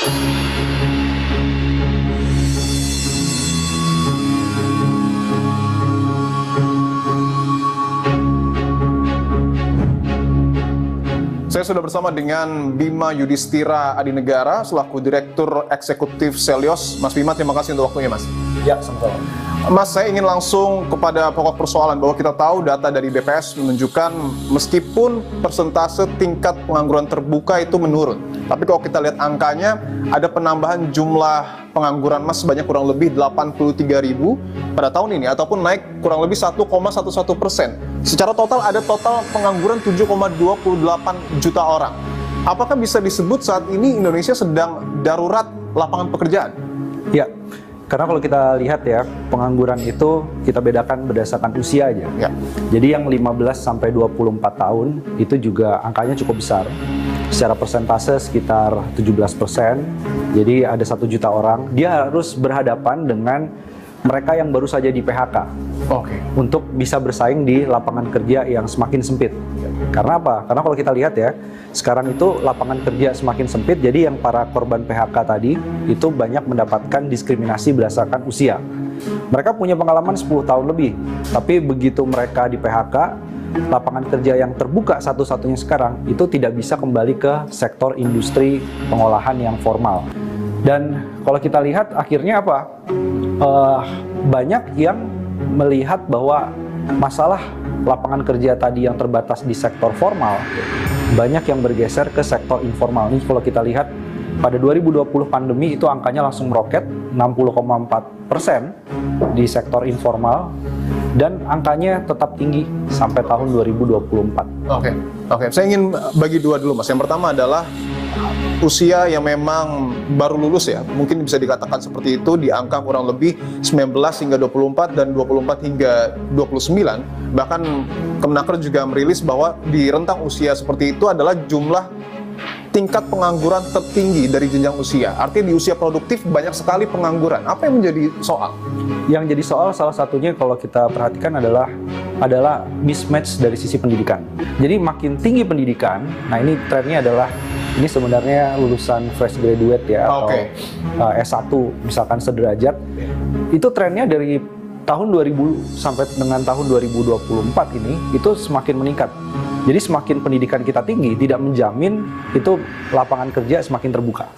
Saya sudah bersama dengan Bima Yudhistira Adinegara selaku Direktur Eksekutif Selyos. Mas Bima, terima kasih untuk waktunya, Mas. Ya, sama-sama. Mas, saya ingin langsung kepada pokok persoalan bahwa kita tahu data dari BPS menunjukkan meskipun persentase tingkat pengangguran terbuka itu menurun, tapi kalau kita lihat angkanya ada penambahan jumlah pengangguran Mas sebanyak kurang lebih 83.000 pada tahun ini ataupun naik kurang lebih 1,11%. Secara total ada total pengangguran 7,28 juta orang. Apakah bisa disebut saat ini Indonesia sedang darurat lapangan pekerjaan? Ya. Karena kalau kita lihat ya, pengangguran itu kita bedakan berdasarkan usia aja. Ya. Jadi yang 15 sampai 24 tahun itu juga angkanya cukup besar. Secara persentase sekitar 17%. Jadi ada 1 juta orang, dia harus berhadapan dengan mereka yang baru saja di PHK. Oke. Untuk bisa bersaing di lapangan kerja yang semakin sempit. Karena apa? Karena kalau kita lihat ya, sekarang itu lapangan kerja semakin sempit, jadi yang para korban PHK tadi itu banyak mendapatkan diskriminasi berdasarkan usia. Mereka punya pengalaman 10 tahun lebih, tapi begitu mereka di PHK, lapangan kerja yang terbuka satu-satunya sekarang itu tidak bisa kembali ke sektor industri pengolahan yang formal. Dan kalau kita lihat akhirnya apa? Banyak yang melihat bahwa masalah lapangan kerja tadi yang terbatas di sektor formal, banyak yang bergeser ke sektor informal. Ini kalau kita lihat pada 2020 pandemi itu angkanya langsung meroket 60,4% di sektor informal dan angkanya tetap tinggi sampai tahun 2024. Oke. Saya ingin bagi dua dulu, Mas. Yang pertama adalah usia yang memang baru lulus ya, mungkin bisa dikatakan seperti itu, di angka kurang lebih 19 hingga 24 dan 24 hingga 29. Bahkan Kemenaker juga merilis bahwa di rentang usia seperti itu adalah jumlah tingkat pengangguran tertinggi dari jenjang usia. Artinya di usia produktif banyak sekali pengangguran. Apa yang menjadi soal? Yang jadi soal salah satunya kalau kita perhatikan adalah mismatch dari sisi pendidikan. Jadi makin tinggi pendidikan, nah ini trennya adalah ini sebenarnya lulusan fresh graduate ya, atau S1 misalkan sederajat. Itu trennya dari tahun 2000 sampai dengan tahun 2024 ini itu semakin meningkat. Jadi semakin pendidikan kita tinggi tidak menjamin itu lapangan kerja semakin terbuka.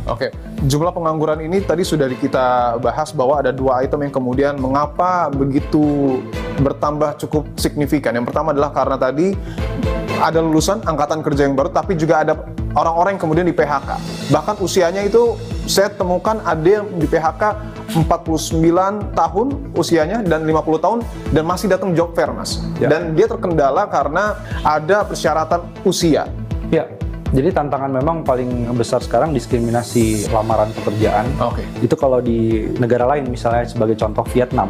Oke, jumlah pengangguran ini tadi sudah kita bahas bahwa ada dua item yang kemudian mengapa begitu bertambah cukup signifikan. Yang pertama adalah karena tadi ada lulusan angkatan kerja yang baru, tapi juga ada orang-orang yang kemudian di PHK. Bahkan usianya itu saya temukan ada yang di PHK 49 tahun usianya dan 50 tahun dan masih datang job fair, Mas. Ya. Dan dia terkendala karena ada persyaratan usia. Ya. Jadi tantangan memang paling besar sekarang diskriminasi lamaran pekerjaan. Itu kalau di negara lain misalnya sebagai contoh Vietnam,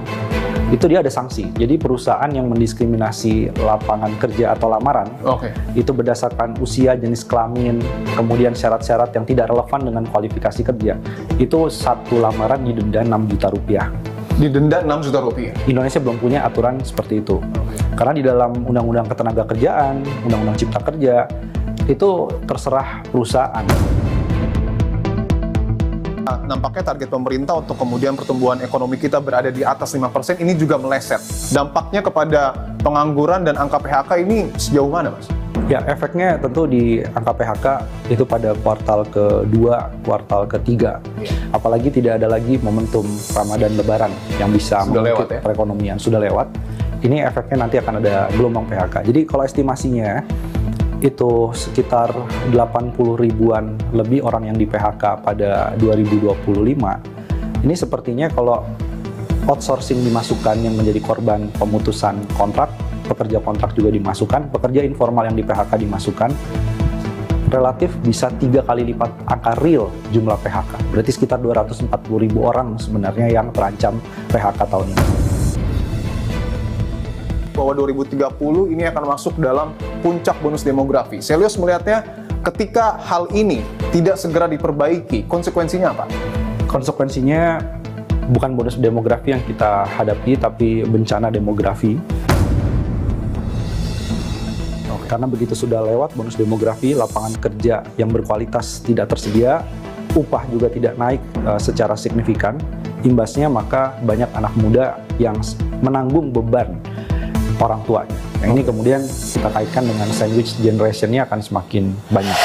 itu dia ada sanksi. Jadi perusahaan yang mendiskriminasi lapangan kerja atau lamaran, itu berdasarkan usia, jenis kelamin, kemudian syarat-syarat yang tidak relevan dengan kualifikasi kerja, itu satu lamaran didenda 6 juta rupiah. Didenda 6 juta rupiah? Indonesia belum punya aturan seperti itu. Karena di dalam Undang-Undang Ketenagakerjaan, Undang-Undang Cipta Kerja, itu terserah perusahaan. Nampaknya target pemerintah untuk kemudian pertumbuhan ekonomi kita berada di atas 5%, ini juga meleset. Dampaknya kepada pengangguran dan angka PHK ini sejauh mana, Mas? Ya, efeknya tentu di angka PHK itu pada kuartal ke-2, kuartal ke-3. Apalagi tidak ada lagi momentum Ramadan Lebaran yang bisa mengangkut perekonomian. Sudah lewat. Ini efeknya nanti akan ada gelombang PHK. Jadi kalau estimasinya itu sekitar 80 ribuan lebih orang yang di PHK pada 2025. Ini sepertinya kalau outsourcing dimasukkan yang menjadi korban pemutusan kontrak, pekerja kontrak juga dimasukkan, pekerja informal yang di PHK dimasukkan, relatif bisa 3 kali lipat angka real jumlah PHK. Berarti sekitar 240 ribu orang sebenarnya yang terancam PHK tahun ini. Bahwa 2030 ini akan masuk dalam puncak bonus demografi. Selyos melihatnya ketika hal ini tidak segera diperbaiki, konsekuensinya apa? Konsekuensinya bukan bonus demografi yang kita hadapi, tapi bencana demografi. Karena begitu sudah lewat bonus demografi, lapangan kerja yang berkualitas tidak tersedia, upah juga tidak naik secara signifikan. Imbasnya maka banyak anak muda yang menanggung beban orang tuanya. Yang ini kemudian kita kaitkan dengan sandwich generation-nya akan semakin banyak.